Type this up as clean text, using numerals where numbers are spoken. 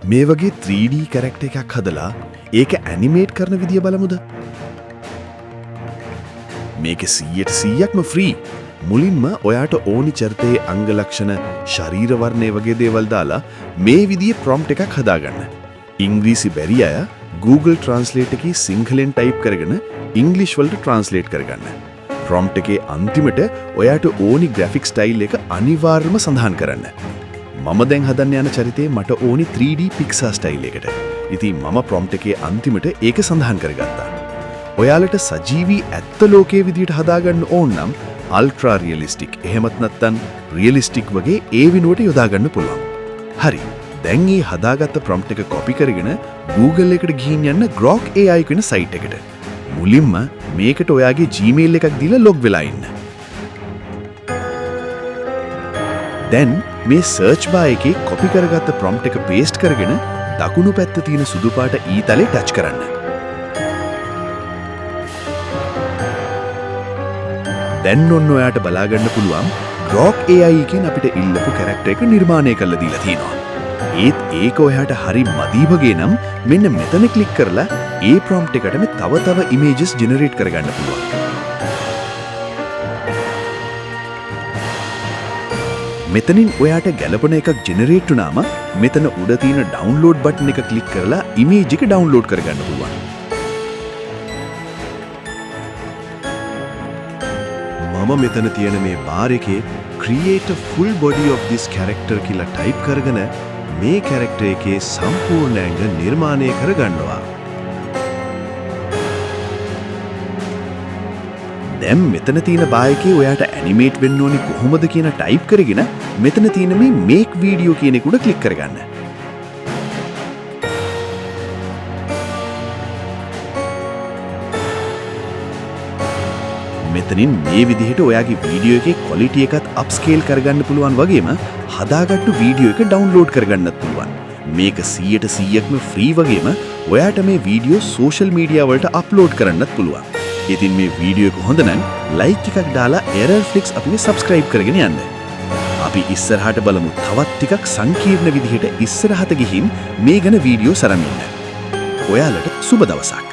මේ වගේ 3D character එකක් හදලා ඒක ඇනිමේට් කරන විදිය බලමුද? මේක 100%ක්ම ෆ්‍රී. මුලින්ම ඔයාට ඕනි චරිතයේ අංග ලක්ෂණ, ශරීර වර්ණය වගේ දේවල් දාලා මේ විදිහේ ප්‍රොම්ප්ට් එකක් හදාගන්න. ඉංග්‍රීසි බැරි අය Google Translate එකේ සිංහලෙන් ටයිප් කරගෙන ඉංග්‍රීසි වලට ට්‍රාන්ස්ලේට් කරගන්න. ප්‍රොම්ප්ට් එකේ අන්තිමට ඔයාට ඕනි ග්‍රැෆික් ස්ටයිල් එක අනිවාර්යයෙන්ම සඳහන් කරන්න. මම දැන් හදන්න යන චරිතේ මට ඕනි 3D Pixar ස්ටයිල් එකට. ඉතින් මම ප්‍රොම්ප්ට් එකේ අන්තිමට ඒක සඳහන් කරගත්තා. ඔයාලට සජීවී ඇත්ත ලෝකයේ විදිහට හදාගන්න ඕන නම් අල්ට්‍රා රියලිස්ටික් එහෙමත් නැත්නම් රියලිස්ටික් වගේ ඒ විනුවට යොදා ගන්න පුළුවන්. හරි. දැන් මේ හදාගත්ත ප්‍රොම්ප්ට් එක කොපි කරගෙන Google එකට ගිහින් යන්න Grok AI කියන සයිට් එකට. මුලින්ම මේකට ඔයාගේ Gmail එකක් දීලා ලොග් වෙලා ඉන්න. දැන් මේ සර්ච් බාර් එකේ කොපි කරගත්ත ප්‍රොම්ප්ට් එක පේස්ට් කරගෙන දකුණු පැත්තේ තියෙන සුදු පාට ඊතලේ ටච් කරන්න. දැන් ඔන්න ඔයාට බලා ගන්න පුළුවන් Grok AI එකෙන් අපිට ඉල්ලපු කැරක්ටර් එක නිර්මාණය කරලා දීලා තියෙනවා. ඒත් ඒක ඔයාට හරි මදි වගේ නම් මෙන්න මෙතන ක්ලික් කරලා ඒ ප්‍රොම්ප්ට් එකටම තව ඉමේජස් ජෙනරේට් කරගන්න පුළුවන්. මෙතනින් ඔයාට ගැලපෙන එකක් ජෙනරේට් වුණාම මෙතන උඩ තියෙන ඩවුන්ලෝඩ් බටන් එක ක්ලික් කරලා ඉමේජ් එක ඩවුන්ලෝඩ් කරගන්න පුළුවන්. මම මෙතන තියෙන මේ බාර් එකේ create a full body of this character කියලා ටයිප් කරගෙන මේ කැරක්ටර් එකේ සම්පූර්ණ ඇඟ නිර්මාණය කරගන්නවා. දැන් මෙතන තියෙන බාර් එකේ ඔයාට ඇනිමේට් වෙන්න ඕනේ කොහොමද කියන ටයිප් කරගෙන මෙතන තියෙන මේ මේක් වීඩියෝ කියන එක උඩ ක්ලික් කරගන්න. මෙතනින් මේ විදිහට ඔයාගේ වීඩියෝ එකේ ක්වොලිටි එකත් අප්ස්කේල් කරගන්න පුළුවන් වගේම හදාගත්තු වීඩියෝ එක ඩවුන්ලෝඩ් කරගන්නත් පුළුවන්. මේක 100%ක්ම ෆ්‍රී වගේම ඔයාට මේ වීඩියෝ සෝෂල් මීඩියා වලට අප්ලෝඩ් කරන්නත් පුළුවන්. ඉතින් මේ වීඩියෝ එක හොඳ නම් ලයික් එකක් දාලා Error Flix අපිව සබ්ස්ක්‍රයිබ් කරගෙන යන්න. අපි ඉස්සරහට බලමු තවත් ටිකක් සංකීර්ණ විදිහට ඉස්සරහට ගිහින් මේ ගැන වීඩියෝ සරන් ඉන්න. ඔයාලට සුබ දවසක්.